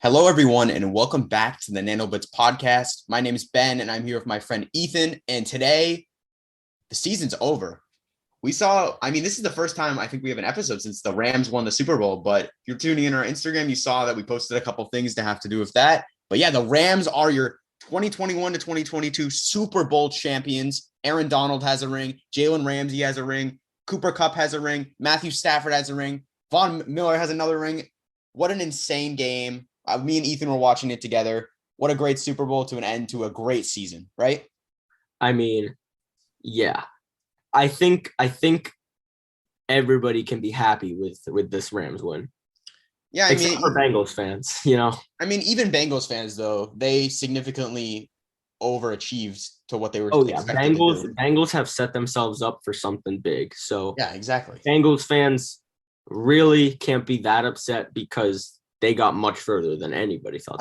Hello, everyone, and welcome back to the NanoBlitz podcast. My name is Ben, and I'm here with my friend Ethan. And today, the season's over. This is the first time I think we have an episode since the Rams won the Super Bowl. But if you're tuning in our Instagram, you saw that we posted a couple things to have to do with that. But yeah, the Rams are your 2021 to 2022 Super Bowl champions. Aaron Donald has a ring. Jalen Ramsey has a ring. Cooper Kupp has a ring. Matthew Stafford has a ring. Von Miller has another ring. What an insane game. Me and Ethan were watching it together. What a great Super Bowl to an end to a great season, right? I mean, yeah. I think everybody can be happy with this Rams win. Yeah, except for Bengals fans, you know. Even Bengals fans though, they significantly overachieved to what they were expected to do. Bengals have set themselves up for something big. So yeah, exactly. Bengals fans really can't be that upset because they got much further than anybody thought.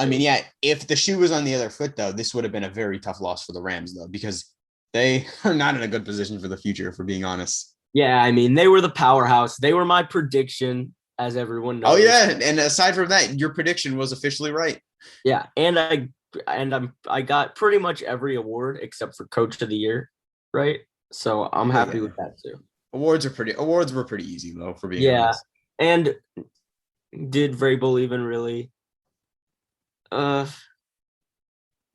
If the shoe was on the other foot, though, this would have been a very tough loss for the Rams, though, because they are not in a good position for the future, for being honest. Yeah, they were the powerhouse. They were my prediction, as everyone knows. Oh, yeah, and aside from that, your prediction was officially right. Yeah, and I got pretty much every award except for Coach of the Year, right? So I'm happy with that, too. Awards were pretty easy, though, for being honest. And did Vrabel even really? I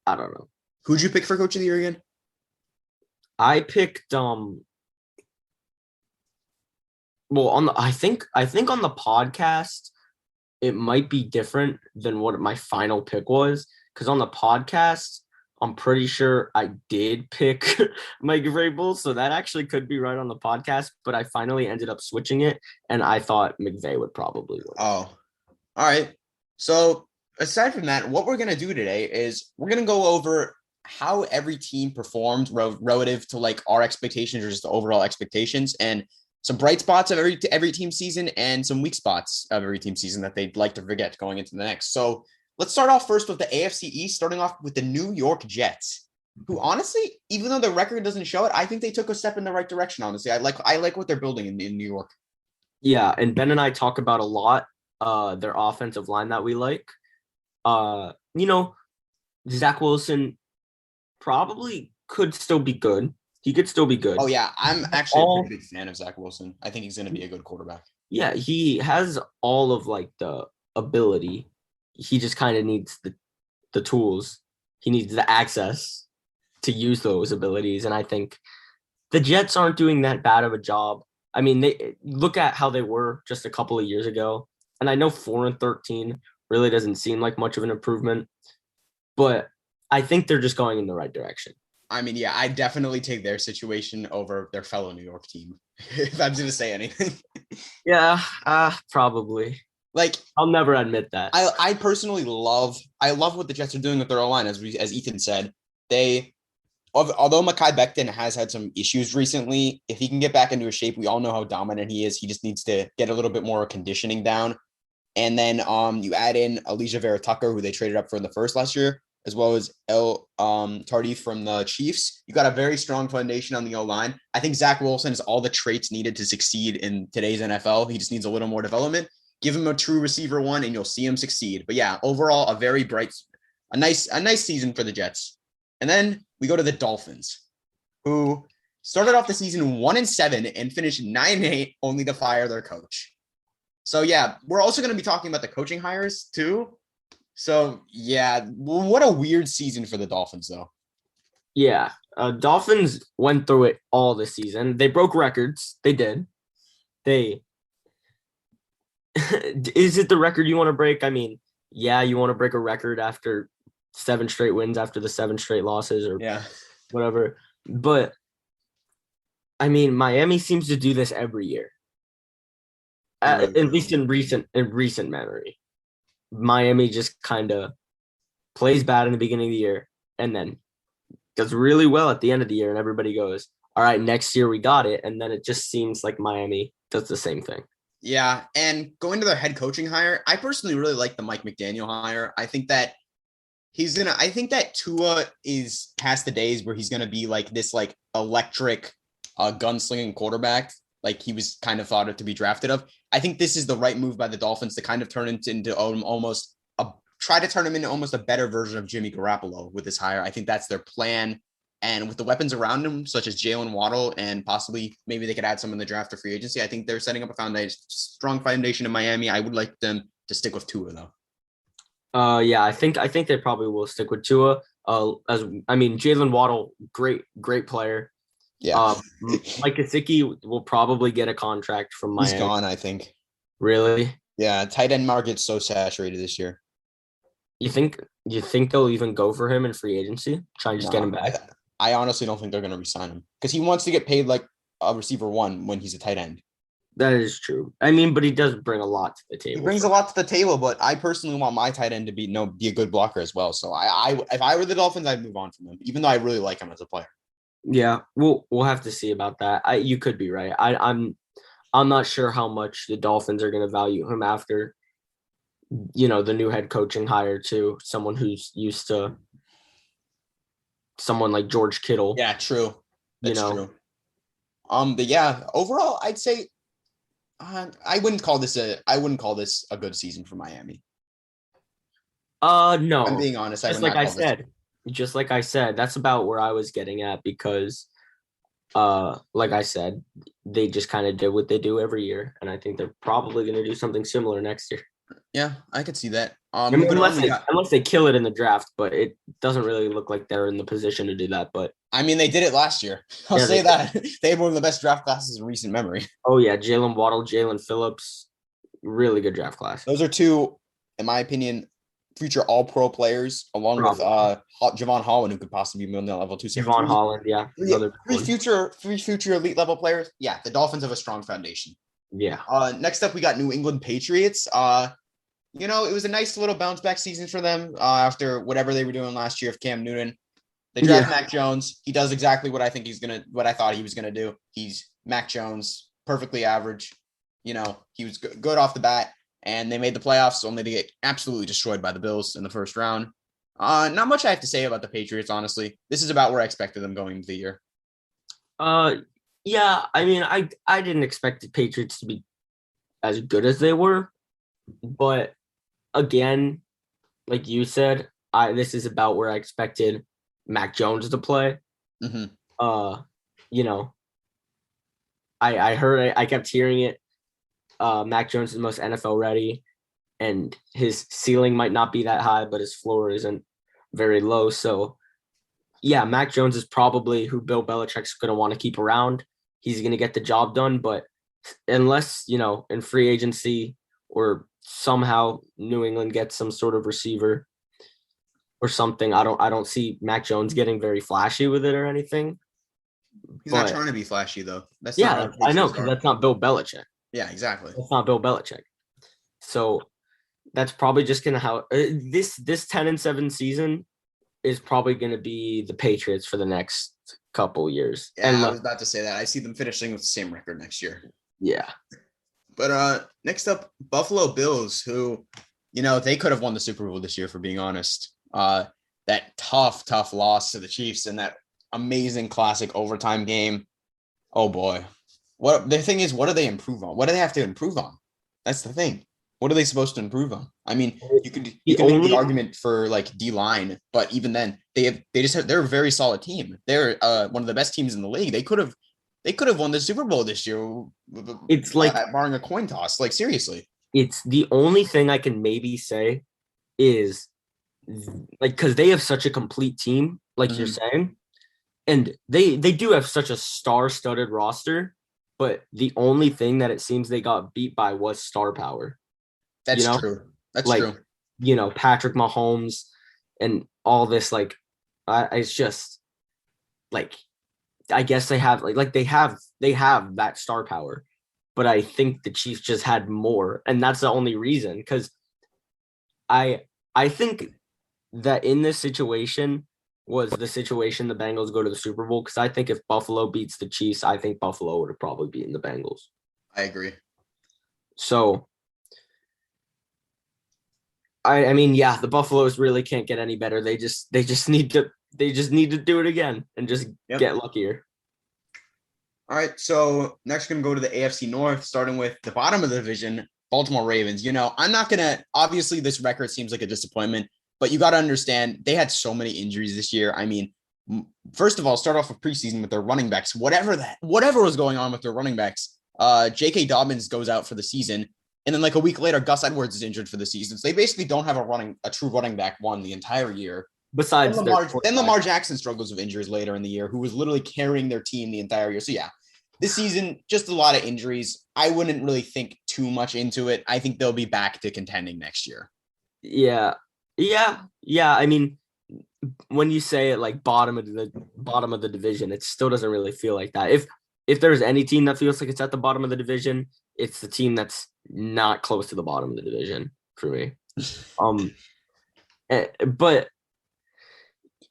don't know. Who'd you pick for Coach of the Year again? I picked I think on the podcast it might be different than what my final pick was, because on the podcast I'm pretty sure I did pick Mike Vrabel, so that actually could be right on the podcast, but I finally ended up switching it, and I thought McVay would probably win. Oh, all right. So aside from that, what we're going to do today is we're going to go over how every team performed relative to like our expectations or just the overall expectations, and some bright spots of every team season and some weak spots of every team season that they'd like to forget going into the next. So let's start off first with the AFC East, starting off with the New York Jets, who honestly, even though the record doesn't show it, I think they took a step in the right direction, honestly. I like what they're building in New York. Yeah, and Ben and I talk about a lot their offensive line that we like. Zach Wilson probably could still be good. He could still be good. Oh, yeah. I'm actually a pretty big fan of Zach Wilson. I think he's going to be a good quarterback. Yeah, he has all of like the ability. He just kind of needs the tools. He needs the access to use those abilities. And I think the Jets aren't doing that bad of a job. They look at how they were just a couple of years ago. And I know 4-13 really doesn't seem like much of an improvement, but I think they're just going in the right direction. I definitely take their situation over their fellow New York team, if I'm going to say anything. Yeah, probably. Like, I'll never admit that. I personally love what the Jets are doing with their O-line, as Ethan said. Although Mekhi Becton has had some issues recently, if he can get back into a shape, we all know how dominant he is. He just needs to get a little bit more conditioning down. And then you add in Alijah Vera-Tucker, who they traded up for in the first last year, as well as Tardif from the Chiefs. You got a very strong foundation on the O-line. I think Zach Wilson has all the traits needed to succeed in today's NFL. He just needs a little more development. Give him a true receiver one, and you'll see him succeed. But yeah, overall, a nice season for the Jets. And then we go to the Dolphins, who started off the season 1-7 and finished 9-8, only to fire their coach. So yeah, we're also going to be talking about the coaching hires too. So yeah, what a weird season for the Dolphins, though. Yeah, Dolphins went through it all this season. They broke records. They did. Is it the record you want to break? Yeah, you want to break a record after 7 straight wins after the 7 straight losses or whatever. But Miami seems to do this every year. At least in recent memory. Miami just kind of plays bad in the beginning of the year and then does really well at the end of the year, and everybody goes, all right, next year we got it. And then it just seems like Miami does the same thing. Yeah, and going to their head coaching hire, I personally really like the Mike McDaniel hire. I think that Tua is past the days where he's gonna be like this like electric gunslinging quarterback like he was kind of thought of to be drafted of. I think this is the right move by the Dolphins to kind of turn into almost a try to turn him into almost a better version of Jimmy Garoppolo with this hire. I think that's their plan. And with the weapons around him, such as Jalen Waddle, and possibly maybe they could add some in the draft or free agency, I think they're setting up a strong foundation in Miami. I would like them to stick with Tua, though. Yeah, I think they probably will stick with Tua. Jalen Waddle, great player. Yeah. Mike Gesicki will probably get a contract from Miami. He's gone, I think. Really? Yeah, tight end market's so saturated this year. You think they'll even go for him in free agency? Try and just get him back? I honestly don't think they're going to re-sign him because he wants to get paid like a receiver one when he's a tight end. That is true. I mean, but he does bring a lot to the table. He brings a lot to the table, but I personally want my tight end to be a good blocker as well. So if I were the Dolphins, I'd move on from him, even though I really like him as a player. Yeah, we'll have to see about that. You could be right. I'm not sure how much the Dolphins are going to value him after, the new head coaching hire too. Someone who's used to someone like George Kittle. Yeah, true. That's true. But yeah, overall, I'd say I wouldn't call this a good season for Miami. No. I'm being honest. Just like I said, that's about where I was getting at because, like I said, they just kind of did what they do every year, and I think they're probably going to do something similar next year. Yeah, I could see that. Unless they kill it in the draft, but it doesn't really look like they're in the position to do that. But I mean, they did it last year. I'll say that they had one of the best draft classes in recent memory. Oh yeah, Jalen Waddle, Jalen Phillips, really good draft class. Those are two, in my opinion, future All-Pro players, along with Javon Holland, who could possibly be on that level too. Javon Holland, yeah, three future elite level players. Yeah, the Dolphins have a strong foundation. Yeah. Next up, we got New England Patriots. It was a nice little bounce back season for them after whatever they were doing last year of Cam Newton. They draft Mac Jones. He does exactly what I thought he was gonna do. He's Mac Jones, perfectly average. He was good off the bat, and they made the playoffs only to get absolutely destroyed by the Bills in the first round. Not much I have to say about the Patriots, honestly. This is about where I expected them going into the year. Yeah, I mean, I didn't expect the Patriots to be as good as they were, but again, like you said, this is about where I expected Mac Jones to play. Mm-hmm. I kept hearing it. Mac Jones is the most NFL ready, and his ceiling might not be that high, but his floor isn't very low. So, yeah, Mac Jones is probably who Bill Belichick's going to want to keep around. He's going to get the job done, but unless, in free agency or somehow New England gets some sort of receiver or something, I don't see Mac Jones getting very flashy with it or anything. He's not trying to be flashy though. I know, because that's not Bill Belichick. Yeah, exactly. That's not Bill Belichick. So that's probably just gonna this 10-7 season is probably gonna be the Patriots for the next couple years. Yeah, I was about to say that. I see them finishing with the same record next year. Yeah. But next up, Buffalo Bills, who, they could have won the Super Bowl this year, for being honest. That tough loss to the Chiefs in that amazing classic overtime game. Oh boy. What the thing is, what do they improve on? What do they have to improve on? That's the thing. What are they supposed to improve on? I mean, you can make the argument for like D-line, but even then, they're a very solid team. They're one of the best teams in the league. They could have won the Super Bowl this year. It's like barring a coin toss. Like, seriously. It's the only thing I can maybe say is like, because they have such a complete team, like you're saying, and they do have such a star-studded roster, but the only thing that it seems they got beat by was star power. That's true. That's true. Patrick Mahomes and all this, like, it's just like, I guess they have they have that star power, but I think the Chiefs just had more, and that's the only reason. Because I think that in this situation was the situation the Bengals go to the Super Bowl. Because I think if Buffalo beats the Chiefs, I think Buffalo would have probably beaten the Bengals. I agree. So, I mean, yeah, the Buffaloes really can't get any better. They just need to do it again and just get luckier. All right, so next we're going to go to the AFC North, starting with the bottom of the division, Baltimore Ravens, I'm not going to, obviously this record seems like a disappointment, but you got to understand they had so many injuries this year. I mean, first of all, start off with preseason with their running backs, whatever was going on with their running backs. J.K. Dobbins goes out for the season. And then like a week later, Gus Edwards is injured for the season. So they basically don't have a true running back one the entire year. Besides then Lamar Jackson struggles with injuries later in the year, who was literally carrying their team the entire year. So yeah, this season, just a lot of injuries. I wouldn't really think too much into it. I think they'll be back to contending next year. Yeah. I mean, when you say it like bottom of the division, it still doesn't really feel like that. If there's any team that feels like it's at the bottom of the division, it's the team that's not close to the bottom of the division for me. But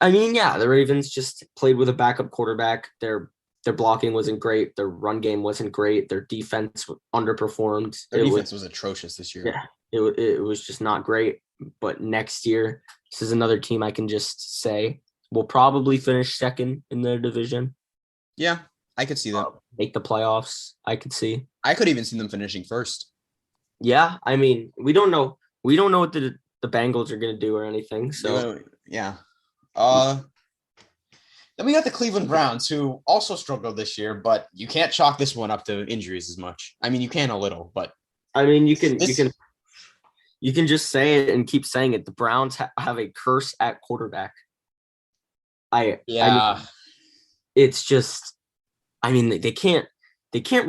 I mean, yeah, the Ravens just played with a backup quarterback. Their blocking wasn't great. Their run game wasn't great. Their defense underperformed. Their defense was atrocious this year. Yeah, it was just not great. But next year, this is another team I can just say will probably finish second in their division. Yeah, I could see that. Make the playoffs, I could see. I could even see them finishing first. Yeah, I mean, we don't know. We don't know what the Bengals are going to do or anything. So yeah. Then we got the Cleveland Browns, who also struggled this year, but you can't chalk this one up to injuries as much. I mean, you can a little, but I mean, you can just say it and keep saying it. The Browns have a curse at quarterback. I mean, it's just, I mean, they can't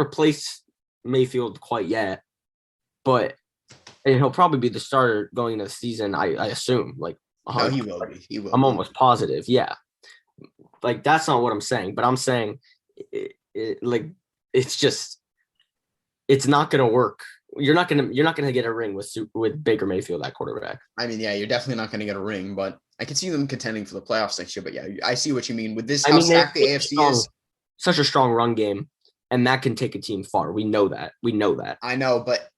replace Mayfield quite yet, and he'll probably be the starter going into the season. I assume, like, no, he will be. He will. I'm almost positive. Yeah, like that's not what I'm saying, but I'm saying, it's just, it's not gonna work. You're not gonna get a ring with Baker Mayfield at quarterback. I mean, yeah, you're definitely not gonna get a ring, but I can see them contending for the playoffs next year. But yeah, I see what you mean with this. How stacked the AFC is. Such a strong run game, and that can take a team far. We know that. I know, but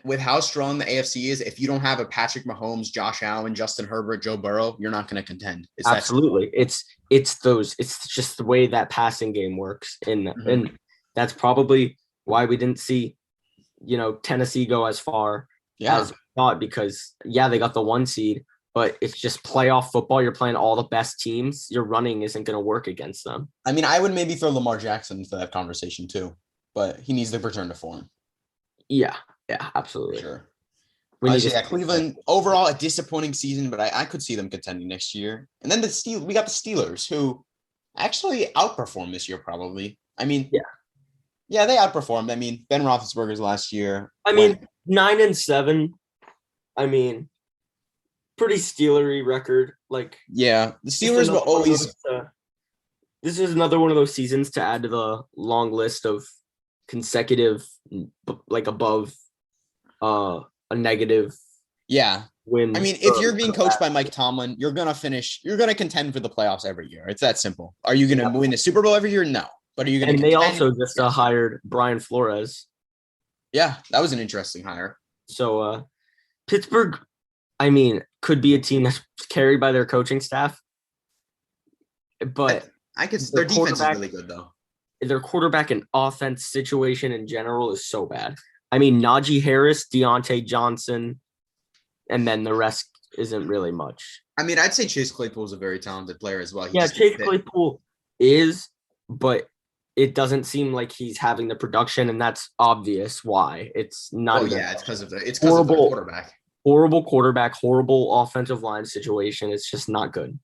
with how strong the AFC is, if you don't have a Patrick Mahomes, Josh Allen, Justin Herbert, Joe Burrow, you're not going to contend. Absolutely. It's just the way that passing game works. And that's probably why we didn't see, Tennessee go as far as we thought, because they got the 1 seed, but it's just playoff football. You're playing all the best teams. Your running isn't going to work against them. I mean, I would maybe throw Lamar Jackson into that conversation too, but he needs to return to form. Yeah, absolutely. Sure. Cleveland, overall, a disappointing season, but I could see them contending next year. And then we got the Steelers, who actually outperformed this year probably. I mean, yeah, they outperformed. I mean, Ben Roethlisberger's last year. I mean, 9-7. I mean, pretty Steelery record. Like, yeah, the Steelers will always. This is another one of those seasons to add to the long list of consecutive, like above a negative. Yeah. Win. I mean, if you're being coached by Mike Tomlin, you're going to contend for the playoffs every year. It's that simple. Are you going to win the Super Bowl every year? No. But are you going to? And they also just hired Brian Flores. Yeah, that was an interesting hire. So Pittsburgh, I mean, could be a team that's carried by their coaching staff. But I guess their defense is really good, though. Their quarterback and offense situation in general is so bad. I mean, Najee Harris, Deontay Johnson, and then the rest isn't really much. I mean, I'd say Chase Claypool is a very talented player as well. Chase Claypool is, but it doesn't seem like he's having the production, and that's obvious why. It's not. It's because of the quarterback. Horrible quarterback, horrible offensive line situation. It's just not good.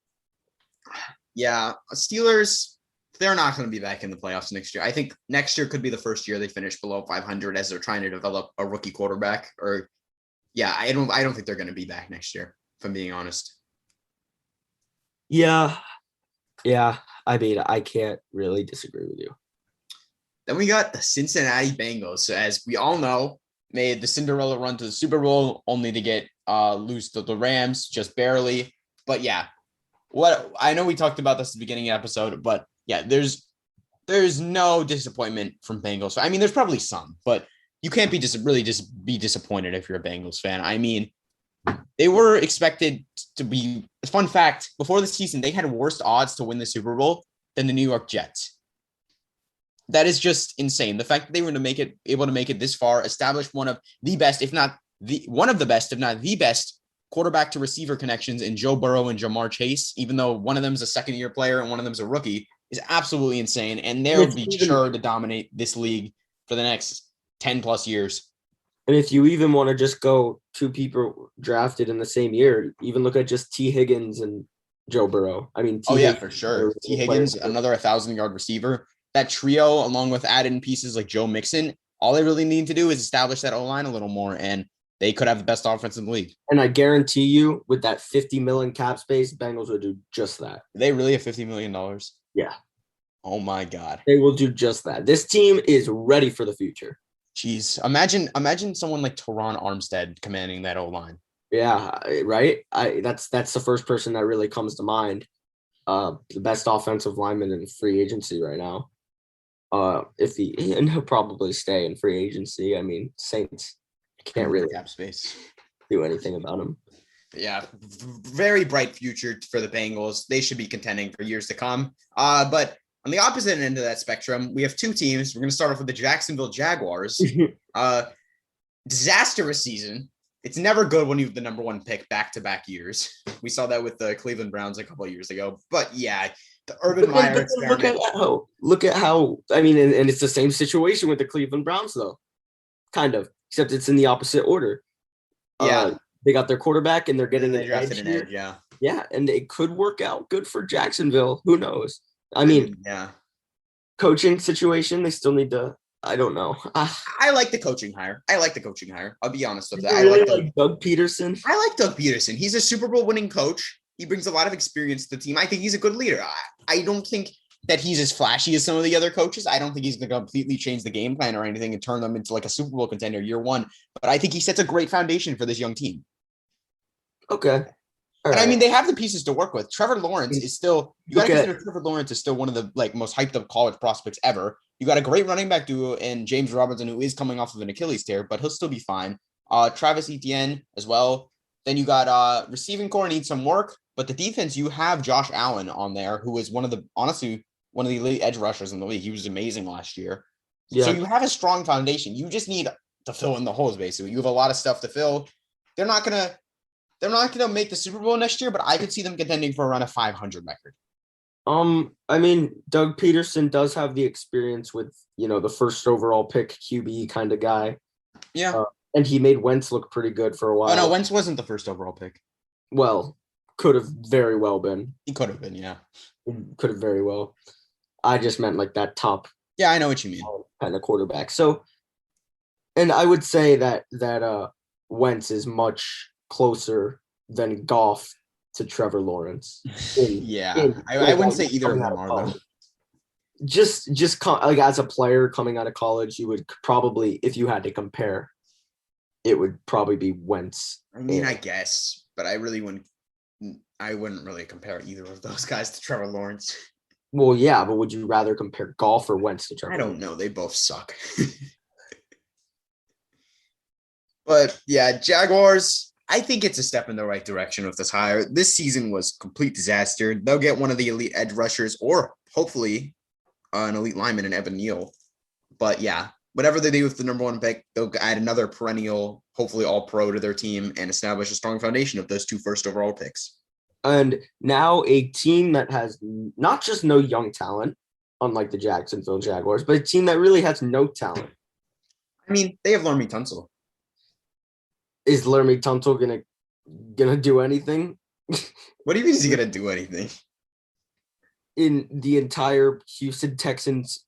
Yeah, Steelers, they're not going to be back in the playoffs next year. I think next year could be the first year they finish below 500 as they're trying to develop a rookie quarterback. I don't think they're going to be back next year, if I'm being honest. Yeah. I mean, I can't really disagree with you. Then we got the Cincinnati Bengals. So as we all know, made the Cinderella run to the Super Bowl only to get lose to the Rams just barely. But yeah, I know we talked about this at the beginning of the episode, but yeah, there's no disappointment from Bengals. I mean, there's probably some, but you can't be be disappointed if you're a Bengals fan. I mean, they were expected to be. Fun fact: before the season, they had worse odds to win the Super Bowl than the New York Jets. that is just insane. The fact that they were able to make it this far, establish one of the best, if not the best quarterback to receiver connections in Joe Burrow and Jamar Chase, even though one of them is a second-year player and one of them is a rookie, is absolutely insane. And they'll be sure to dominate this league for the next 10 plus years. And if you even want to just go two people drafted in the same year, even look at just T. Higgins and Joe Burrow. I mean, for sure. T. Higgins, another 1,000-yard receiver. That trio, along with added pieces like Joe Mixon, all they really need to do is establish that O-line a little more, and they could have the best offense in the league. And I guarantee you, with that $50 million cap space, Bengals would do just that. They really have $50 million? Yeah. Oh my God. They will do just that. This team is ready for the future. Jeez. Imagine someone like Teron Armstead commanding that O-line. Yeah, right. That's the first person that really comes to mind. The best offensive lineman in free agency right now. And he'll probably stay in free agency. I mean, Saints can't really cap space do anything about him. Yeah, very bright future for the Bengals. They should be contending for years to come. But on the opposite end of that spectrum, we have two teams. We're going to start off with the Jacksonville Jaguars. Disastrous season. It's never good when you have the number one pick back-to-back years. We saw that with the Cleveland Browns a couple of years ago. But yeah, the Urban Meyer experiment. Look at how. I mean, and it's the same situation with the Cleveland Browns, though. Kind of, except it's in the opposite order. Yeah. They got their quarterback, and they're getting an edge. Yeah, and it could work out good for Jacksonville. Who knows? I mean, yeah. Coaching situation, they still need to. I don't know. I like the coaching hire. I'll be honest with that. I like Doug Peterson. I like Doug Peterson. He's a Super Bowl winning coach. He brings a lot of experience to the team. I think he's a good leader. I don't think that he's as flashy as some of the other coaches. I don't think he's going to completely change the game plan or anything and turn them into like a Super Bowl contender year one. But I think he sets a great foundation for this young team. Okay. And I mean, they have the pieces to work with. Trevor Lawrence is still, you got to consider Trevor Lawrence is still one of the most hyped up college prospects ever. You got a great running back duo in James Robinson, who is coming off of an Achilles tear, but he'll still be fine. Travis Etienne as well. Then you got receiving core needs some work, but the defense, you have Josh Allen on there, who is one of the elite edge rushers in the league. He was amazing last year. Yeah. So you have a strong foundation. You just need to fill in the holes, basically. You have a lot of stuff to fill. They're not gonna make the Super Bowl next year, but I could see them contending for around a 500 record. I mean, Doug Peterson does have the experience with, the first overall pick QB kind of guy. Yeah. And he made Wentz look pretty good for a while. Oh, no, Wentz wasn't the first overall pick. Well, could have very well been. He could have been, yeah. Could have very well. I just meant like that top. Yeah, I know what you mean. Kind of quarterback. So, and I would say that Wentz is much closer than Goff to Trevor Lawrence. I wouldn't say either of them are though. Just like as a player coming out of college, you would probably, if you had to compare, it would probably be Wentz. I mean, I guess, but I wouldn't really compare either of those guys to Trevor Lawrence. Well, yeah, but would you rather compare Goff or Wentz to Trevor? I don't know. They both suck. But yeah, Jaguars, I think it's a step in the right direction with this hire. This season was complete disaster. They'll get one of the elite edge rushers or hopefully an elite lineman in Evan Neal. But yeah, whatever they do with the number one pick, they'll add another perennial, hopefully all pro to their team and establish a strong foundation of those two first overall picks. And now a team that has not just no young talent, unlike the Jacksonville Jaguars, but a team that really has no talent. I mean, they have Laremy Tunsil. Is Laremy Tunsil gonna do anything? What do you mean he's gonna do anything? In the entire Houston Texans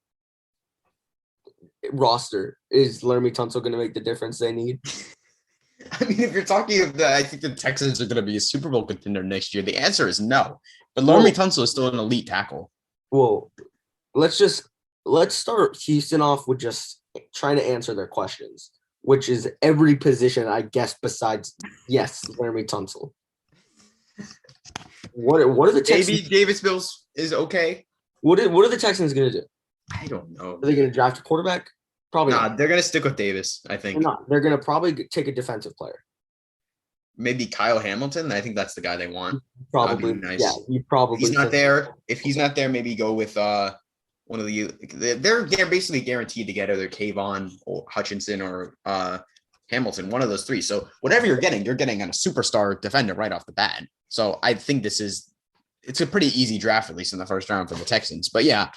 roster, is Laremy Tunsil gonna make the difference they need? I mean, if you're talking about I think the Texans are gonna be a Super Bowl contender next year, the answer is no. But Laremy Tunsil is still an elite tackle. Well, let's start Houston off with just trying to answer their questions, which is every position, I guess, besides, yes, Laremy Tunsil. What are the Texans? Maybe Davis Mills is okay. What are the Texans going to do? I don't know. Are they going to draft a quarterback? Probably not. They're going to stick with Davis, I think. They're not. They're going to probably take a defensive player. Maybe Kyle Hamilton. I think that's the guy they want. Probably. Nice. Yeah, you probably. If he's not there, maybe go with one of they're basically guaranteed to get either Kayvon or Hutchinson or Hamilton, one of those three. So whatever you're getting on a superstar defender right off the bat. So I think it's a pretty easy draft, at least in the first round for the Texans. But yeah,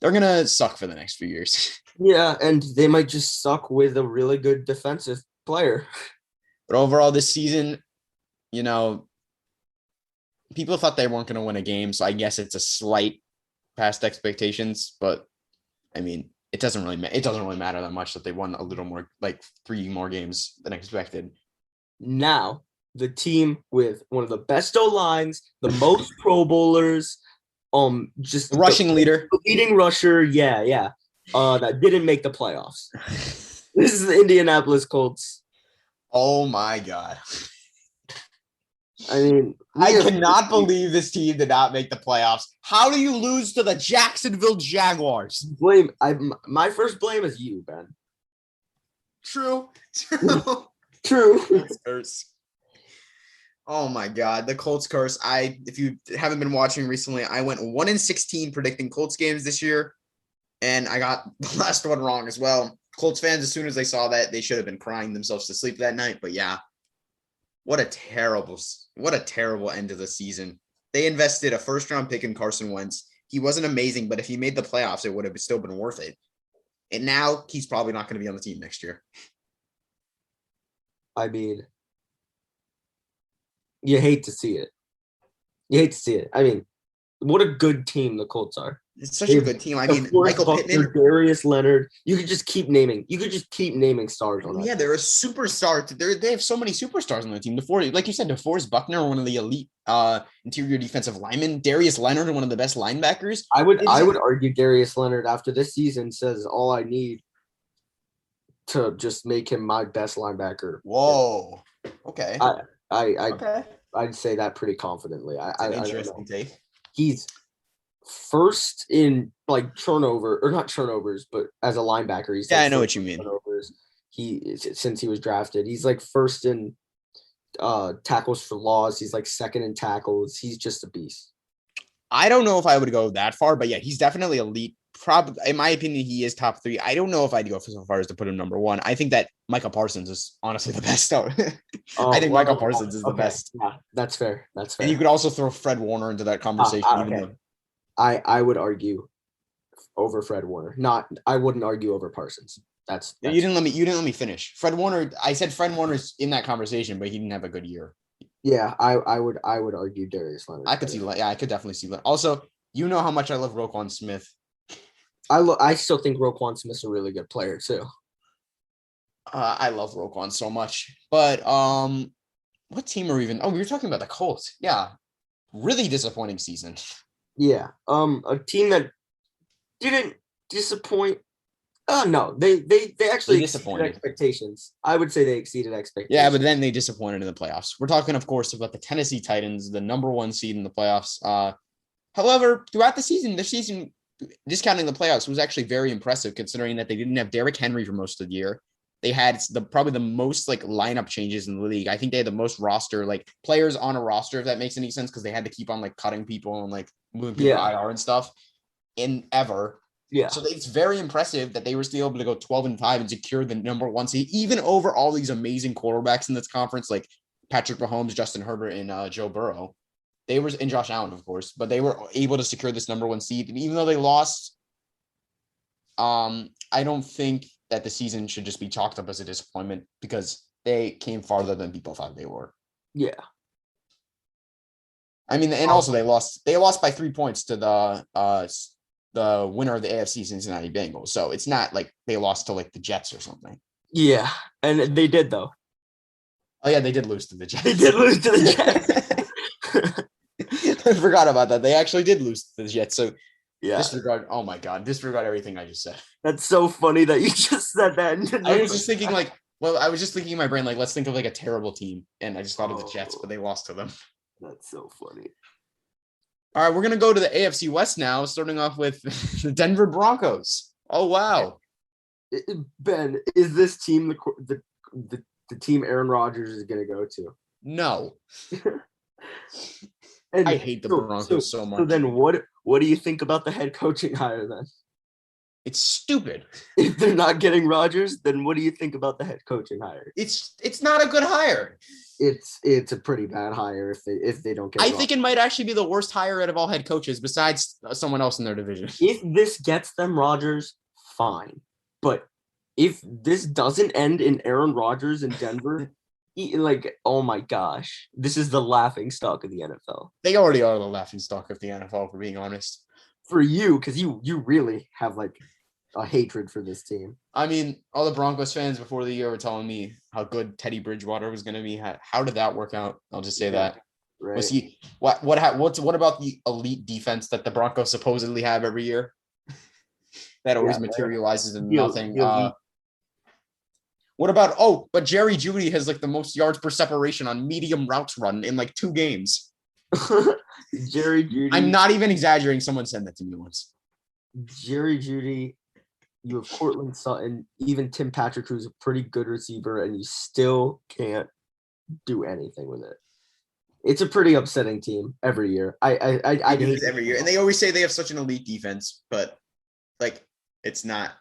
they're gonna suck for the next few years. Yeah, and they might just suck with a really good defensive player. But overall, this season, you know, people thought they weren't going to win a game, so I guess it's a slight past expectations. But I mean, it doesn't really matter that much that they won a little more, like 3 more games than expected. Now, the team with one of the best O-lines, the most Pro Bowlers, just the rushing leader, the leading rusher, that didn't make the playoffs. This is the Indianapolis Colts. Oh my God. I mean, I cannot believe this team did not make the playoffs. How do you lose to the Jacksonville Jaguars? My first blame is you, Ben. True. True. Curse. Oh my God, the Colts curse. If you haven't been watching recently, I went 1-16 predicting Colts games this year, and I got the last one wrong as well. Colts fans, as soon as they saw that, they should have been crying themselves to sleep that night. But yeah, what a terrible end of the season. They invested a first-round pick in Carson Wentz. He wasn't amazing, but if he made the playoffs, it would have still been worth it. And now he's probably not going to be on the team next year. I mean, you hate to see it. I mean, what a good team the Colts are. It's such a good team. I mean, Michael Pittman, Darius Leonard. You could just keep naming stars on that. Yeah, they're a superstar. They have so many superstars on the team. Like you said, DeForest Buckner, one of the elite interior defensive linemen. Darius Leonard, one of the best linebackers. I would argue Darius Leonard after this season says all I need to just make him my best linebacker. Whoa. Okay. I'd say that pretty confidently. Interesting take. He's first in like turnover, or not turnovers, but as a linebacker, he's I know what you mean. Turnovers. Since he was drafted, he's like first in tackles for loss. He's like second in tackles. He's just a beast. I don't know if I would go that far, but yeah, he's definitely elite. Probably, in my opinion, he is top 3. I don't know if I'd go so far as to put him number 1. I think that Micah Parsons is honestly the best. I think Micah Parsons is the best. Yeah, that's fair. And you could also throw Fred Warner into that conversation. Okay. Even though I would argue over Fred Warner. I wouldn't argue over Parsons. That's you didn't let me finish. Fred Warner. I said Fred Warner's in that conversation, but he didn't have a good year. Yeah, I would argue Darius Leonard. I could see. Yeah, I could definitely see that. Also, you know how much I love Roquan Smith. I still think Roquan Smith's a really good player too. I love Roquan so much, but what team are we even? Oh, we were talking about the Colts. Yeah, really disappointing season. Yeah, a team that didn't disappoint. No, they actually exceeded expectations. I would say they exceeded expectations. Yeah, but then they disappointed in the playoffs. We're talking, of course, about the Tennessee Titans, the number 1 seed in the playoffs. However, throughout the season, discounting the playoffs, was actually very impressive considering that they didn't have Derrick Henry for most of the year. They had probably the most like lineup changes in the league. I think they had the most players on a roster, if that makes any sense, because they had to keep on like cutting people and like moving people to IR and stuff ever. Yeah. So it's very impressive that they were still able to go 12-5 and secure the number 1 seed, even over all these amazing quarterbacks in this conference, like Patrick Mahomes, Justin Herbert, and Joe Burrow. And Josh Allen, of course, but they were able to secure this number 1 seed. And even though they lost, I don't think that the season should just be chalked up as a disappointment because they came farther than people thought they were. Yeah. I mean, and also they lost by 3 points to the winner of the AFC Cincinnati Bengals. So it's not like they lost to like the Jets or something. Yeah. And they did though. Oh yeah, they did lose to the Jets. They did lose to the Jets. I forgot about that. They actually did lose to the Jets. So yeah. Disregard everything I just said. That's so funny that you just said that. I was just thinking in my brain, like, let's think of like a terrible team. And I just thought of the Jets, but they lost to them. That's so funny. All right, we're going to go to the AFC West now, starting off with the Denver Broncos. Oh, wow. Ben, is this team the team Aaron Rodgers is going to go to? No. And I hate the Broncos so much. So then what do you think about the head coaching hire then? It's stupid. If they're not getting Rodgers, then what do you think about the head coaching hire? It's not a good hire. It's a pretty bad hire if they don't get I think it might actually be the worst hire out of all head coaches besides someone else in their division. If this gets them Rodgers, fine. But if this doesn't end in Aaron Rodgers in Denver, like, oh my gosh, this is the laughing stock of the NFL. They already are the laughing stock of the NFL, for being honest. For you, because you really have like a hatred for this team. I mean, all the Broncos fans before the year were telling me how good Teddy Bridgewater was going to be. How did that work out? I'll just say that. Right. Was he what about the elite defense that the Broncos supposedly have every year? That always materializes in nothing. What about but Jerry Jeudy has like the most yards per separation on medium routes run in like 2 games. Jerry Jeudy. I'm not even exaggerating. Someone said that to me once. Jerry Jeudy, you have Cortland Sutton, even Tim Patrick, who's a pretty good receiver, and you still can't do anything with it. It's a pretty upsetting team every year. I do this every year, and they always say they have such an elite defense, but like it's not.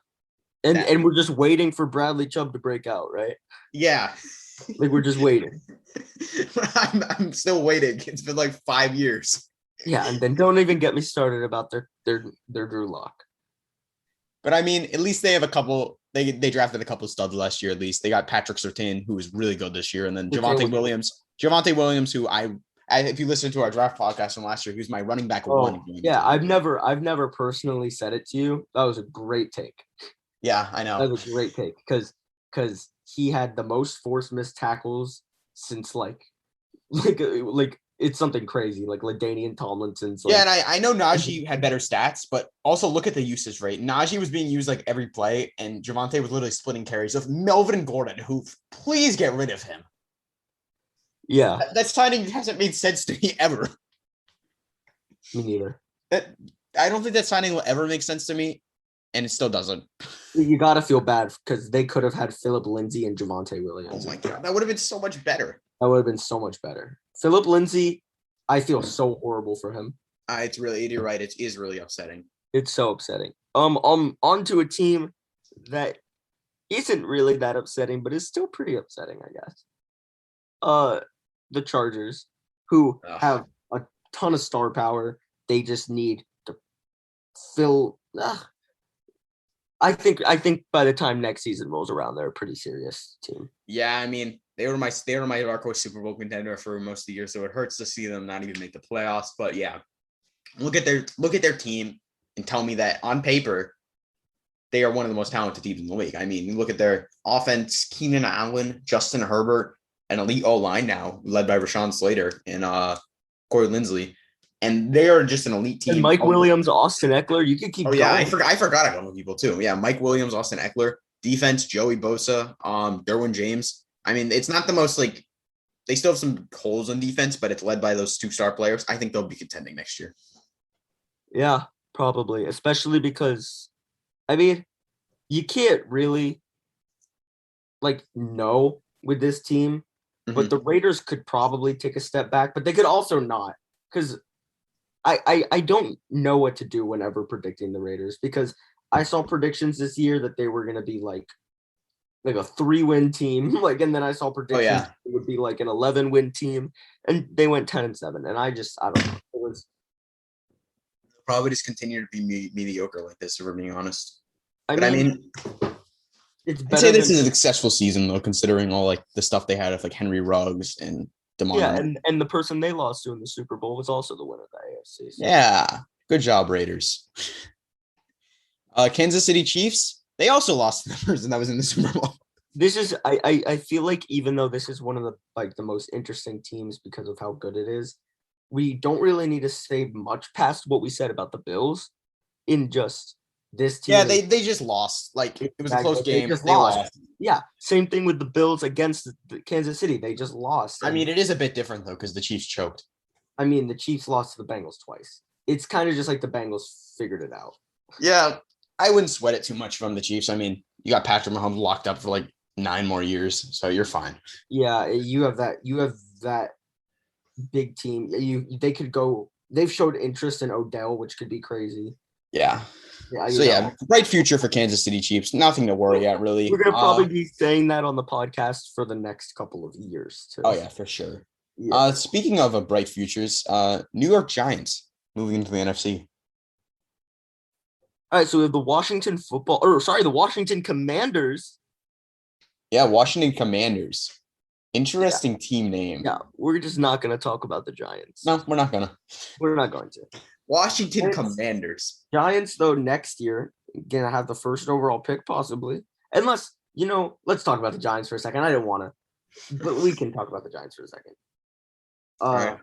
And we're just waiting for Bradley Chubb to break out, right? Yeah, like we're just waiting. I'm still waiting. It's been like 5 years. Yeah, and then don't even get me started about their Drew Lock. But I mean, at least they have a couple. They drafted a couple of studs last year. At least they got Patrick Surtain, who was really good this year, and then Javonte Williams, who if you listen to our draft podcast from last year, he was my running back one. Yeah, I've never personally said it to you. That was a great take. Yeah, I know. That was a great take because he had the most forced missed tackles since like it's something crazy like LaDainian Tomlinson's. Yeah, and I know Najee had better stats, but also look at the usage rate. Najee was being used like every play, and Javonte was literally splitting carries. So Melvin Gordon, please get rid of him. Yeah, that signing hasn't made sense to me ever. Me neither. I don't think that signing will ever make sense to me, and it still doesn't. You gotta feel bad because they could have had Philip Lindsay and Javonte Williams. Oh my god, that would have been so much better. That would have been so much better. Philip Lindsay, I feel so horrible for him. You're right. It is really upsetting. It's so upsetting. On to a team that isn't really that upsetting, but is still pretty upsetting, I guess. The Chargers, who have a ton of star power. They just need to fill. I think by the time next season rolls around, they're a pretty serious team. Yeah, I mean, they were my dark horse Super Bowl contender for most of the year, so it hurts to see them not even make the playoffs. But yeah, look at their team and tell me that on paper they are one of the most talented teams in the league. I mean, look at their offense: Keenan Allen, Justin Herbert, an elite O-line now led by Rashawn Slater and Corey Linsley. And they are just an elite team. And Mike Williams, Austin Eckler. You could keep going. I forgot a couple of people too. Yeah, Mike Williams, Austin Eckler. Defense, Joey Bosa, Derwin James. I mean, it's not the most they still have some holes on defense, but it's led by those 2 star players. I think they'll be contending next year. Yeah, probably. Especially because, I mean, you can't really know with this team, but the Raiders could probably take a step back, but they could also not, because I don't know what to do whenever predicting the Raiders, because I saw predictions this year that they were going to be like a 3-win team, and then I saw predictions it would be like an 11-win team, and they went 10-7, and I don't know. It was probably just continue to be mediocre like this, if we're being honest. I mean, it's better. I'd say this is a successful season though, considering all the stuff they had with Henry Ruggs and DeMar. Yeah, and the person they lost to in the Super Bowl was also the winner of the AFC. So. Yeah, good job, Raiders. Kansas City Chiefs, they also lost to the person that was in the Super Bowl. This is I feel like even though this is one of the most interesting teams because of how good it is, we don't really need to say much past what we said about the Bills in just this team. Yeah, they just lost. It was a close game. They lost. Yeah, same thing with the Bills against the Kansas City. They just lost. I mean, it is a bit different, though, because the Chiefs choked. I mean, the Chiefs lost to the Bengals twice. It's kind of just like the Bengals figured it out. Yeah, I wouldn't sweat it too much from the Chiefs. I mean, you got Patrick Mahomes locked up for 9 more years, so you're fine. Yeah, you have that big team. They could go. They've showed interest in Odell, which could be crazy. Yeah. Yeah, So yeah, bright future for Kansas City Chiefs. Nothing to worry at really. We're gonna probably be saying that on the podcast for the next couple of years too. Oh yeah, for sure. Yeah. Speaking of bright futures, New York Giants moving into the NFC. All right, so we have the the Washington Commanders. Yeah, Washington Commanders. Interesting team name. Yeah, we're just not gonna talk about the Giants. No, we're not gonna. We're not going to. Washington Commanders. Giants, though, next year gonna have the first overall pick, possibly. Unless, let's talk about the Giants for a second. I didn't want to, but we can talk about the Giants for a second. Right.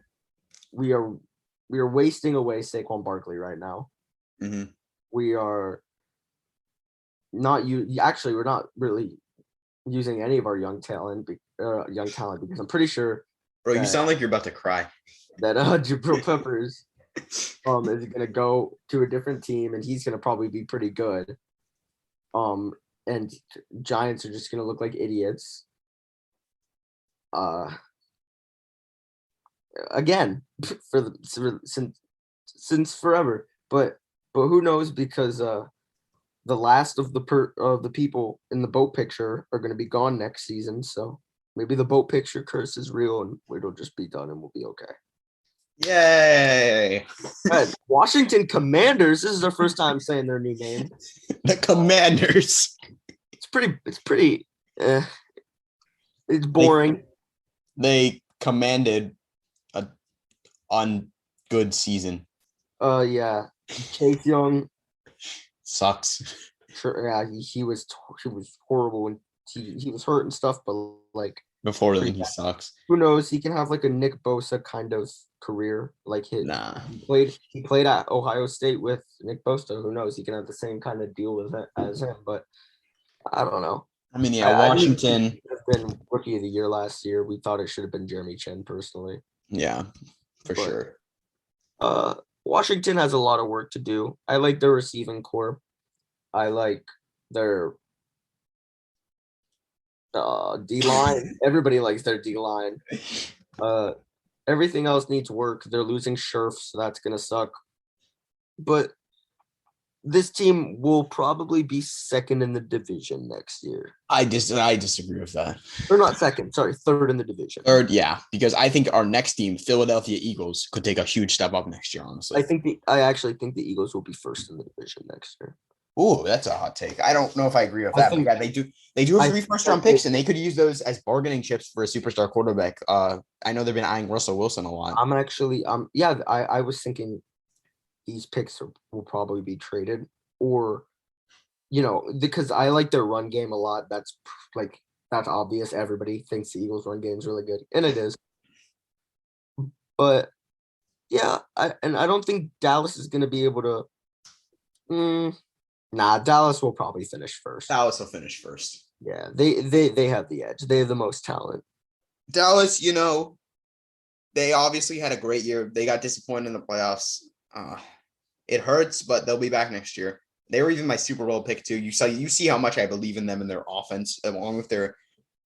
We are wasting away Saquon Barkley right now. Mm-hmm. We are not actually we're not really using any of our young talent because I'm pretty sure. Bro, you sound like you're about to cry. That Jabril Peppers is gonna go to a different team and he's gonna probably be pretty good. And Giants are just gonna look like idiots. Again, since forever, but who knows, because the last of the people in the boat picture are gonna be gone next season, so maybe the boat picture curse is real and it'll just be done and we'll be okay. Yay! Washington Commanders. This is their first time saying their new name. The Commanders. It's pretty. It's boring. They commanded a good season. Yeah. Chase Young sucks. Sure. Yeah, he was horrible and he was hurt and stuff, but like before then he sucks. Who knows? He can have like a Nick Bosa kind of career. Like he played at Ohio State with Nick Bosa. Who knows? He can have the same kind of deal with it as him, but I don't know. I mean, yeah, Washington he have been rookie of the year last year. We thought it should have been Jeremy Chin personally. Yeah, for sure. Washington has a lot of work to do. I like their receiving core. I like their D-line. Everybody likes their D-line. Everything else needs work. They're losing Scherf, so that's going to suck. But this team will probably be second in the division next year. I disagree with that. Or not second, sorry, third in the division. Third, yeah, because I think our next team, Philadelphia Eagles, could take a huge step up next year, honestly. I actually think the Eagles will be first in the division next year. Ooh, that's a hot take. I don't know if I agree with that. But yeah, they do have 3 first-round picks, and they could use those as bargaining chips for a superstar quarterback. I know they've been eyeing Russell Wilson a lot. I was thinking these picks will probably be traded, or because I like their run game a lot. That's obvious. Everybody thinks the Eagles' run game is really good, and it is. But yeah, I don't think Dallas is going to be able to. Dallas will probably finish first. Dallas will finish first. Yeah, they have the edge. They have the most talent. Dallas, they obviously had a great year. They got disappointed in the playoffs. It hurts, but they'll be back next year. They were even my Super Bowl pick too. You see how much I believe in them and their offense, along with their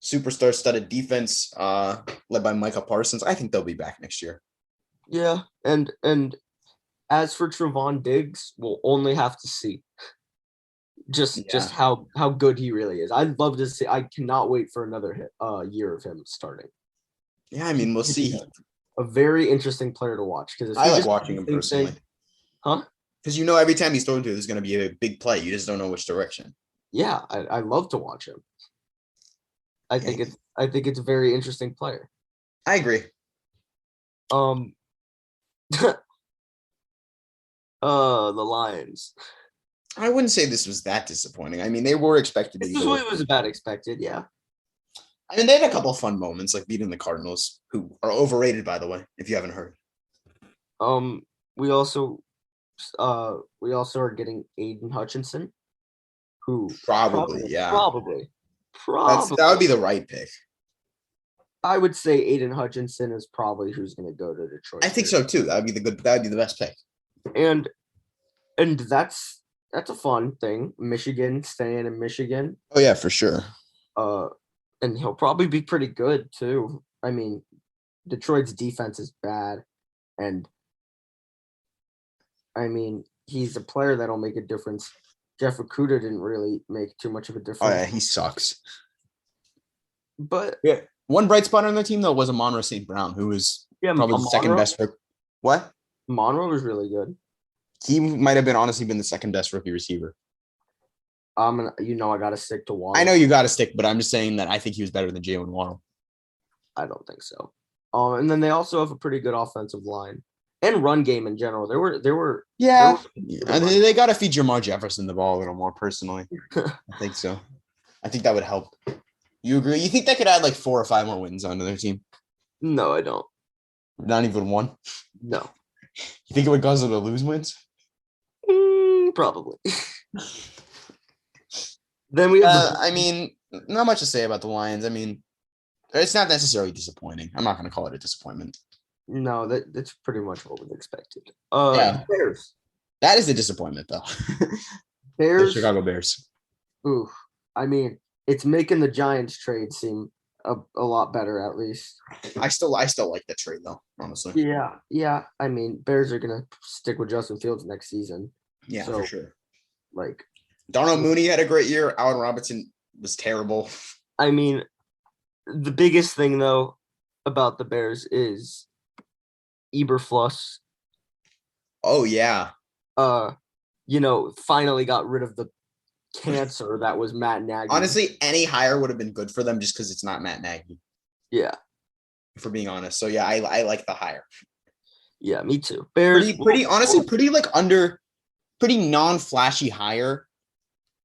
superstar studded defense, led by Micah Parsons. I think they'll be back next year. Yeah, and as for Trevon Diggs, we'll only have to see. Just how good he really is. I'd love to see. I cannot wait for another year of him starting. Yeah, I mean, we'll see. A very interesting player to watch because I like watching him personally. Huh? Because every time he's thrown to, there's going to be a big play. You just don't know which direction. Yeah, I love to watch him. I think it's a very interesting player. I agree. The Lions. I wouldn't say this was that disappointing. I mean, they were expected to be. This is what it was about expected, yeah. I mean, they had a couple of fun moments, like beating the Cardinals, who are overrated, by the way, if you haven't heard. We also are getting Aiden Hutchinson, who probably. That would be the right pick. I would say Aiden Hutchinson is probably who's going to go to Detroit. I think so too. That would be the best pick. And that's a fun thing. Michigan, staying in Michigan. Oh yeah, for sure. And he'll probably be pretty good too. I mean, Detroit's defense is bad, and I mean he's a player that'll make a difference. Jeff Okuda didn't really make too much of a Oh difference, yeah, he sucks. but Yeah. One bright spot on their team though was Amon-Ra St. Brown, who was yeah, probably the second best. What? Monroe was really good. He might have been honestly been the second best rookie receiver. I gotta stick to Waddle. I know you got to stick, but I'm just saying that I think he was better than Jalen Waddle. I don't think so. And then they also have a pretty good offensive line and run game in general. Yeah, they got to feed Jamar Jefferson the ball a little more. Personally, I think so. I think that would help. You agree? You think they could add like 4 or 5 more wins onto their team? No, I don't. Not even one. No. You think it would cause them to lose wins? Probably. Then we have. I mean, not much to say about the Lions. I mean, it's not necessarily disappointing. I'm not going to call it a disappointment. No, that's pretty much what was expected. Yeah. Bears. That is a disappointment, though. Bears. The Chicago Bears. Ooh, I mean, it's making the Giants trade seem a lot better, at least. I still like that trade, though. Honestly. Yeah. I mean, Bears are gonna stick with Justin Fields next season. Yeah, so, for sure. Like, Darnell Mooney had a great year. Allen Robinson was terrible. I mean, the biggest thing though about the Bears is Eberflus. Oh yeah. Finally got rid of the cancer that was Matt Nagy. Honestly, any hire would have been good for them just because it's not Matt Nagy. Yeah. For being honest. So yeah, I like the hire. Yeah, me too. Bears pretty non-flashy hire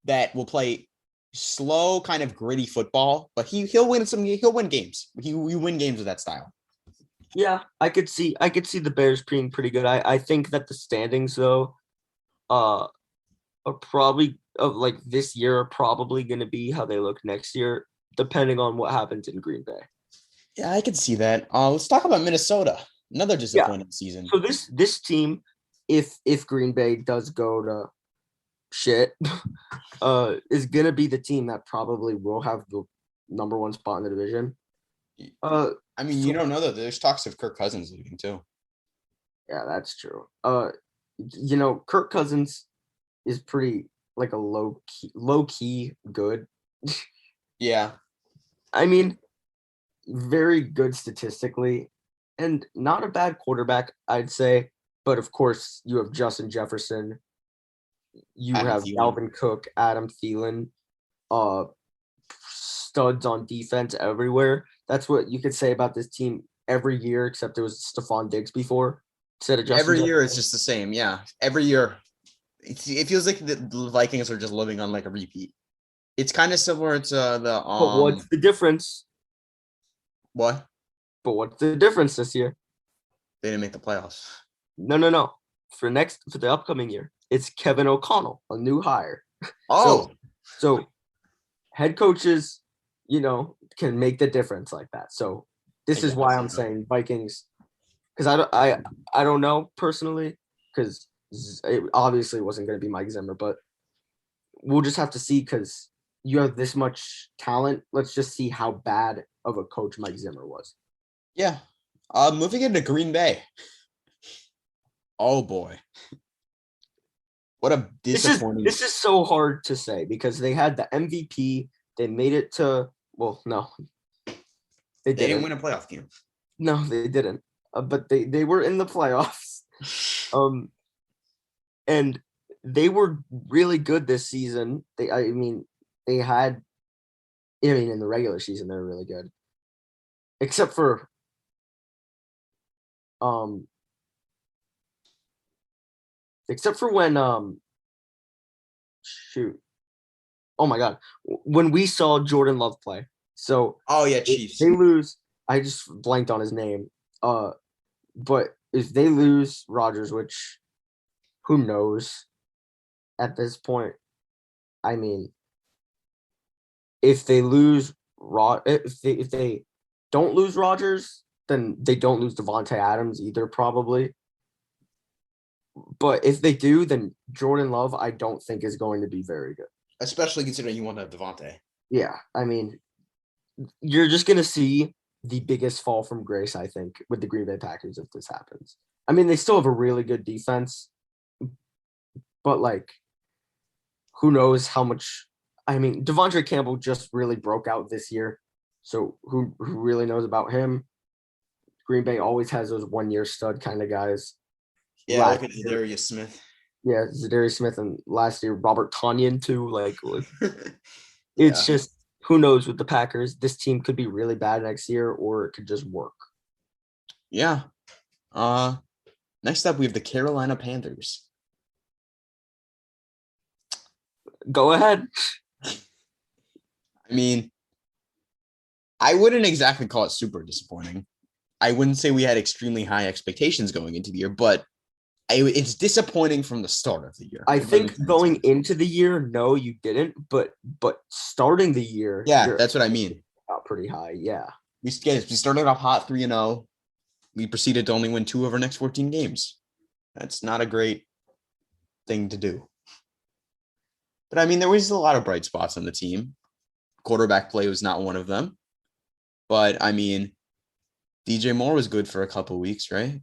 that will play slow, kind of gritty football, but he'll win games. He win games with that style. Yeah, I could see the Bears being pretty good. I think that the standings though are probably like this year are probably going to be how they look next year, depending on what happens in Green Bay. Yeah, I can see that. Let's talk about Minnesota. Another disappointing season. So this team, if Green Bay does go to shit, is gonna be the team that probably will have the number 1 spot in the division. I mean, you don't know that there's talks of Kirk Cousins leaving too. Yeah, that's true. Kirk Cousins is pretty like a low key good. Yeah. I mean, very good statistically and not a bad quarterback, I'd say. But of course, you have Justin Jefferson. You have Dalvin Cook, Adam Thielen, studs on defense everywhere. That's what you could say about this team every year, except it was Stephon Diggs before. Instead of Justin every year, it's just the same. Yeah, every year, it feels like the Vikings are just living on like a repeat. It's kind of similar to the. But what's the difference? What? But what's the difference this year? They didn't make the playoffs. No. For the upcoming year, it's Kevin O'Connell, a new hire. Oh, so head coaches, can make the difference like that. So this is why I'm saying Vikings, because I don't know personally, because it obviously wasn't going to be Mike Zimmer, but we'll just have to see because you have this much talent. Let's just see how bad of a coach Mike Zimmer was. Yeah. Moving into Green Bay. Oh boy. What a disappointing. This is so hard to say because they had the MVP. They made it to, well, no. They didn't win a playoff game. No, they didn't. But they were in the playoffs. And they were really good this season. In the regular season, they were really good. Except for when oh my god, when we saw Jordan Love play. So Chiefs. They lose. I just blanked on his name. But if they lose Rodgers, which who knows at this point, I mean, if they lose if they don't lose Rodgers, then they don't lose Devontae Adams either, probably. But if they do, then Jordan Love, I don't think is going to be very good. Especially considering you want to have Devontae. Yeah, I mean, you're just going to see the biggest fall from grace, I think, with the Green Bay Packers if this happens. I mean, they still have a really good defense, but like, who knows how much? I mean, Devondre Campbell just really broke out this year, so who really knows about him? Green Bay always has those 1-year stud kind of guys. Yeah, Last look at year- Darius Smith. Yeah, Zadarius Smith, and last year Robert Tonyan too. Like, Yeah. it's just who knows with the Packers. This team could be really bad next year, or it could just work. Yeah. Next up we have the Carolina Panthers. Go ahead. I mean, I wouldn't exactly call it super disappointing. I wouldn't say we had extremely high expectations going into the year, but it's disappointing from the start of the year. I think going into the year, no, you didn't, but starting the year, yeah, that's what I mean. Out pretty high, yeah. We started off hot 3-0. We proceeded to only win 2 of our next 14 games. That's not a great thing to do. But I mean, there was a lot of bright spots on the team. Quarterback play was not one of them. But I mean, DJ Moore was good for a couple weeks, right?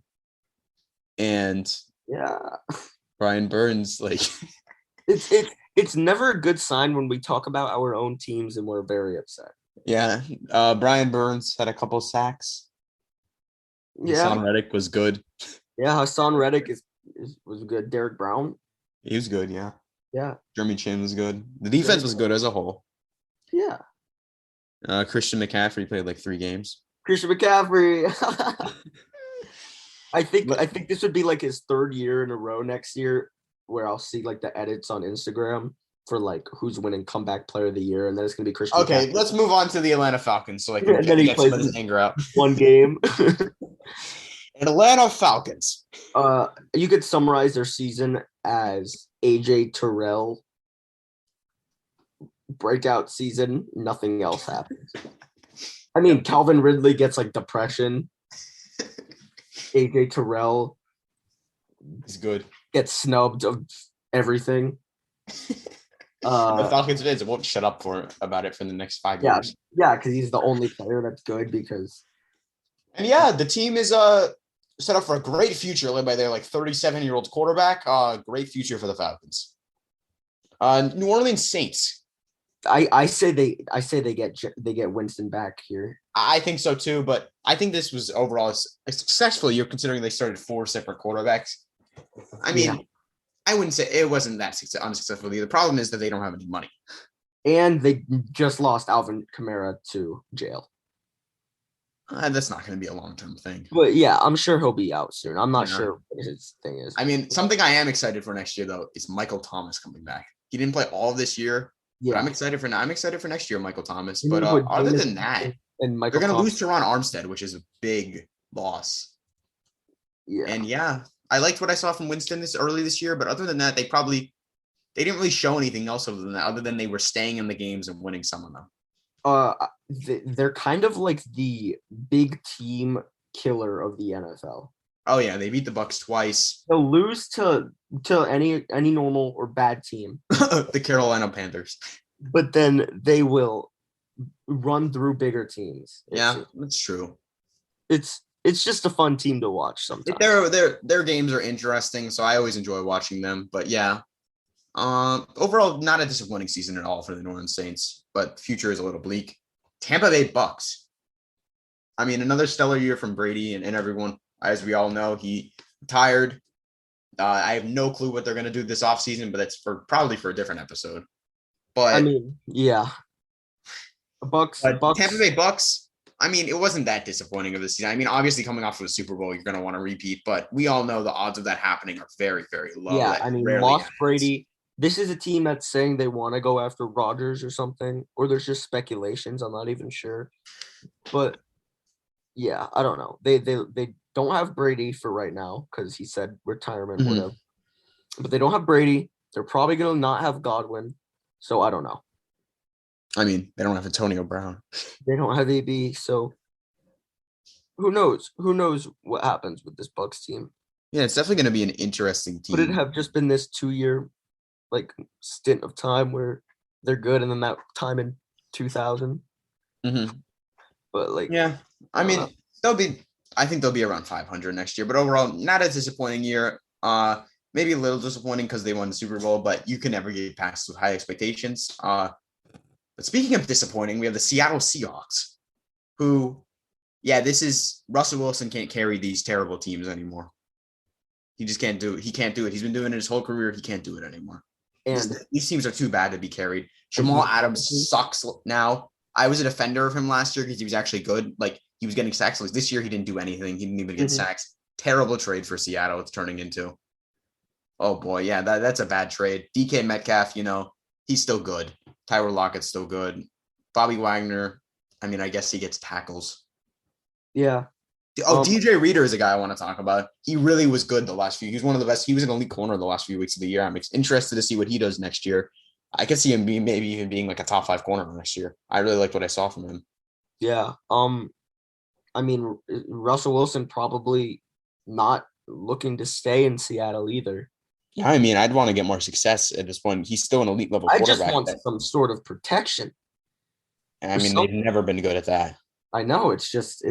And yeah, Brian Burns, like it's never a good sign when we talk about our own teams and we're very upset. Yeah, Brian Burns had a couple sacks. Yeah, Hassan Reddick was good. Yeah, Hassan Reddick was good. Derek Brown, he was good. Yeah, yeah. Jeremy Chin was good. The defense was good as a whole. Yeah. Christian McCaffrey played like 3 games. Christian McCaffrey. I think this would be like his 3rd year in a row next year where I'll see like the edits on Instagram for like who's winning comeback player of the year, and then it's gonna be Christian. Okay, McCaffrey. Let's move on to the Atlanta Falcons so I And can then he get some of plays this anger out. 1 game. Atlanta Falcons. You could summarize their season as AJ Terrell breakout season. Nothing else happens. I mean, Calvin Ridley gets like depression. AJ Terrell is good. Gets snubbed of everything. The Falcons fans won't shut up about it for the next 5 years. Yeah, because he's the only player that's good. And yeah, the team is set up for a great future led by their like 37-year-old quarterback. Great future for the Falcons. New Orleans Saints. I say they get Winston back here. I think so too, but I think this was overall a successful year considering they started 4 separate quarterbacks. I mean, I wouldn't say it wasn't that unsuccessful either. The problem is that they don't have any money. And they just lost Alvin Kamara to jail. That's not going to be a long-term thing. But yeah, I'm sure he'll be out soon. I'm not sure what his thing is. I mean, something I am excited for next year, though, is Michael Thomas coming back. He didn't play all this year. Yeah, but I'm excited for next year, Michael Thomas. But other than that, they're going to lose Teron Armstead, which is a big loss. Yeah. And yeah, I liked what I saw from Winston early this year, but other than that, they didn't really show anything else other than they were staying in the games and winning some of them. They're kind of like the big team killer of the NFL. Oh yeah, they beat the Bucs twice. They'll lose to any normal or bad team. The Carolina Panthers. But then they will run through bigger teams. Yeah, that's true. It's just a fun team to watch sometimes. Their games are interesting, so I always enjoy watching them. But yeah, overall, not a disappointing season at all for the New Orleans Saints, but the future is a little bleak. Tampa Bay Bucs. I mean, another stellar year from Brady and everyone. As we all know, he retired. I have no clue what they're going to do this offseason, but that's probably for a different episode. But I mean, yeah. Bucs. Tampa Bay Bucs. I mean, it wasn't that disappointing of the season. I mean, obviously, coming off of the Super Bowl, you're going to want to repeat, but we all know the odds of that happening are very, very low. Yeah, I mean, lost Brady. This is a team that's saying they want to go after Rodgers or something, or there's just speculations. I'm not even sure, but yeah, I don't know. They don't have Brady for right now because he said retirement, whatever. But they don't have Brady. They're probably going to not have Godwin, so I don't know. I mean, they don't have Antonio Brown. They don't have AB, so who knows? Who knows what happens with this Bucs team? Yeah, it's definitely going to be an interesting team. Would it have just been this 2-year stint of time where they're good, and then that time in 2000? Mm-hmm. But yeah, I mean, they'll be. I think they'll be around 500 next year, but overall, not a disappointing year. Maybe a little disappointing because they won the Super Bowl, but you can never get past high expectations. But speaking of disappointing, we have the Seattle Seahawks, who, yeah, this is Russell Wilson can't carry these terrible teams anymore. He just can't do it. He can't do it. He's been doing it his whole career. He can't do it anymore. And These teams are too bad to be carried. Jamal Adams sucks now. I was a defender of him last year because he was actually good. Like, he was getting sacks. This year, he didn't do anything. He didn't even get sacks. Terrible trade for Seattle. It's turning into. Oh, boy. Yeah, that's a bad trade. DK Metcalf, he's still good. Tyler Lockett's still good. Bobby Wagner, I mean, I guess he gets tackles. Yeah. DJ Reader is a guy I want to talk about. He really was good the last few. He was one of the best. He was an elite corner the last few weeks of the year. I'm interested to see what he does next year. I could see him maybe even being like a top 5 corner next year. I really liked what I saw from him. Yeah. I mean, Russell Wilson probably not looking to stay in Seattle either. Yeah, I mean, I'd want to get more success at this point. He's still an elite level I quarterback. just want some sort of protection. And I mean, they've never been good at that. I know. It's just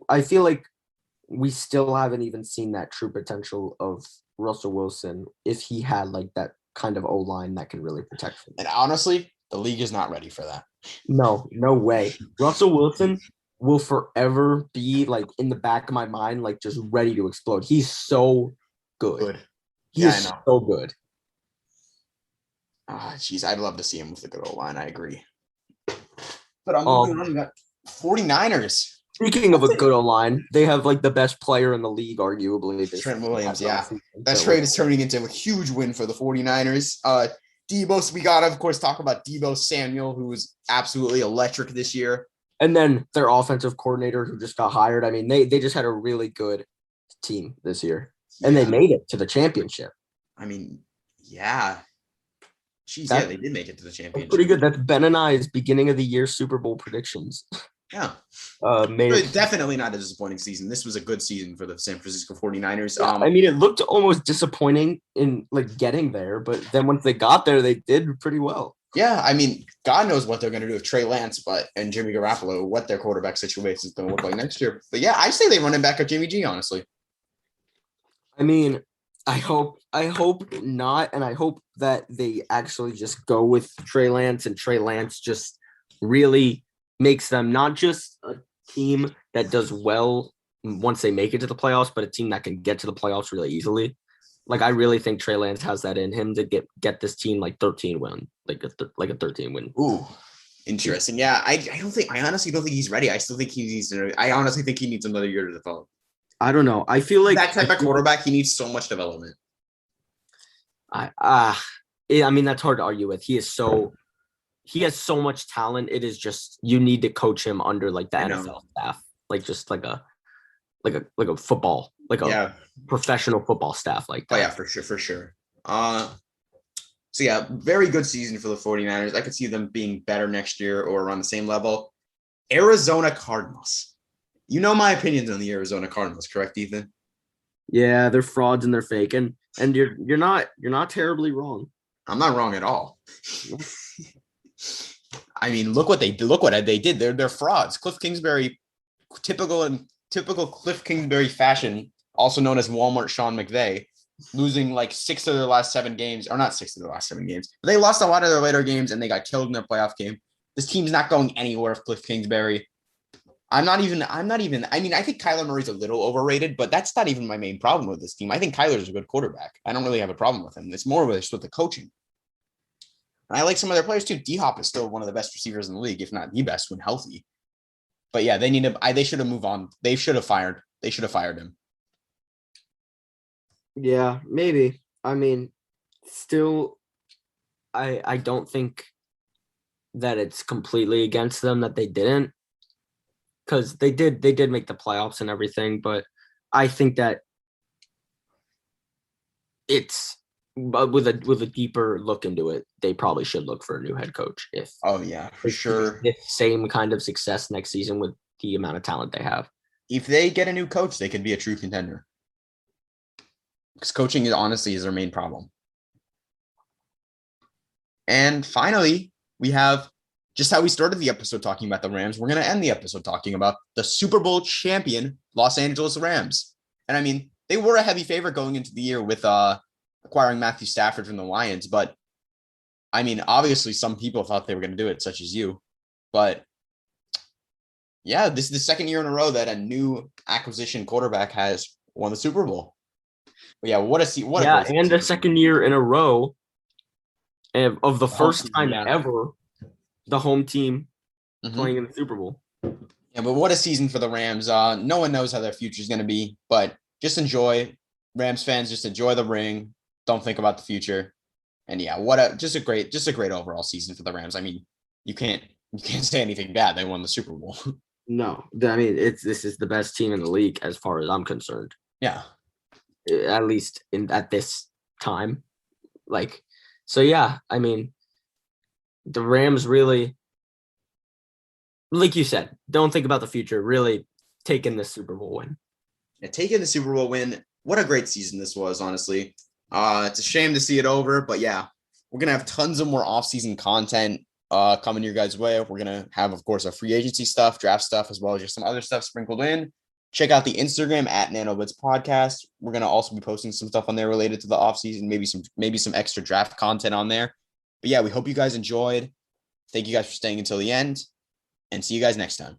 I feel like we still haven't even seen that true potential of Russell Wilson if he had like that kind of O-line that can really protect him. And honestly, the league is not ready for that. No way. Russell Wilson will forever be like in the back of my mind, like just ready to explode. He's so good. He is so good. Jeez, I'd love to see him with a good O-line. I agree. But I'm moving on. We got 49ers. Speaking of a good O-line, they have like the best player in the league, arguably. Trent Williams, yeah. That trade is turning into a huge win for the 49ers. Deebo, we got to, of course, talk about Deebo Samuel, who was absolutely electric this year. And then their offensive coordinator who just got hired. I mean, they just had a really good team this year. And they made it to the championship. I mean, yeah. Jeez, yeah, they did make it to the championship. Pretty good. That's Ben and I's beginning of the year Super Bowl predictions. Yeah. Made definitely not a disappointing season. This was a good season for the San Francisco 49ers. Yeah, I mean, it looked almost disappointing in like getting there, but then once they got there, they did pretty well. Yeah, I mean, God knows what they're going to do with Trey Lance and Jimmy Garoppolo, what their quarterback situation is going to look like next year. But yeah, I say they run it back at Jimmy G, honestly. I mean, I hope not, and I hope that they actually just go with Trey Lance, and Trey Lance just really makes them not just a team that does well once they make it to the playoffs, but a team that can get to the playoffs really easily. Like, I really think Trey Lance has that in him to get this team like 13 win, like a 13 win. Ooh, interesting. Yeah, I honestly don't think he's ready. I honestly think he needs another year to develop. I don't know. I feel like that type of quarterback, he needs so much development. I mean, that's hard to argue with. He has so much talent. It is just, you need to coach him under like the NFL staff, like just like a football, like a professional football staff like that. Oh yeah, for sure. So yeah, very good season for the 49ers. I could see them being better next year or around the same level. Arizona Cardinals. You know my opinions on the Arizona Cardinals, correct, Ethan? Yeah, they're frauds and they're fake, and you're not terribly wrong. I'm not wrong at all. I mean, look what they did. They're frauds. Cliff Kingsbury, typical Cliff Kingsbury fashion, also known as Walmart Sean McVay, losing like 6 of their last 7 games, or not 6 of their last 7 games, but they lost a lot of their later games and they got killed in their playoff game. This team's not going anywhere if Cliff Kingsbury. I mean, I think Kyler Murray's a little overrated, but that's not even my main problem with this team. I think Kyler's a good quarterback. I don't really have a problem with him. It's more with the coaching. And I like some of their players too. D-Hop is still one of the best receivers in the league, if not the best when healthy. But yeah, they should have moved on. They should have fired him. Yeah, maybe. I mean, still, I don't think that it's completely against them that they didn't, because they did make the playoffs and everything. But I think that it's with a deeper look into it, they probably should look for a new head coach if. Oh yeah, for sure. The same kind of success next season with the amount of talent they have. If they get a new coach, they could be a true contender. Because coaching is their main problem. And finally, we have just how we started the episode talking about the Rams, we're going to end the episode talking about the Super Bowl champion Los Angeles Rams. And I mean, they were a heavy favorite going into the year with acquiring Matthew Stafford from the Lions, but I mean, obviously some people thought they were going to do it, such as you. But yeah, this is the second year in a row that a new acquisition quarterback has won the Super Bowl. But yeah, what a and the second year in a row of the first time yeah. ever the home team playing in the Super Bowl. Yeah, but what a season for the Rams. No one knows how their future is going to be, but just enjoy. Rams fans, just enjoy the ring. Don't think about the future. And yeah, just a great overall season for the Rams. I mean, you can't say anything bad. They won the Super Bowl. No, I mean this is the best team in the league as far as I'm concerned. Yeah, at least at this time. Like, so yeah, I mean, the Rams really, like you said, don't think about the future. Really taking the Super Bowl win. Yeah, taking the Super Bowl win. What a great season this was, honestly. It's a shame to see it over, but yeah, we're gonna have tons of more off-season content coming your guys' way. We're gonna have, of course, our free agency stuff, draft stuff, as well as just some other stuff sprinkled in. Check out the Instagram at NanoBlitz Podcast. We're gonna also be posting some stuff on there related to the offseason, maybe some extra draft content on there. But yeah, we hope you guys enjoyed. Thank you guys for staying until the end, and see you guys next time.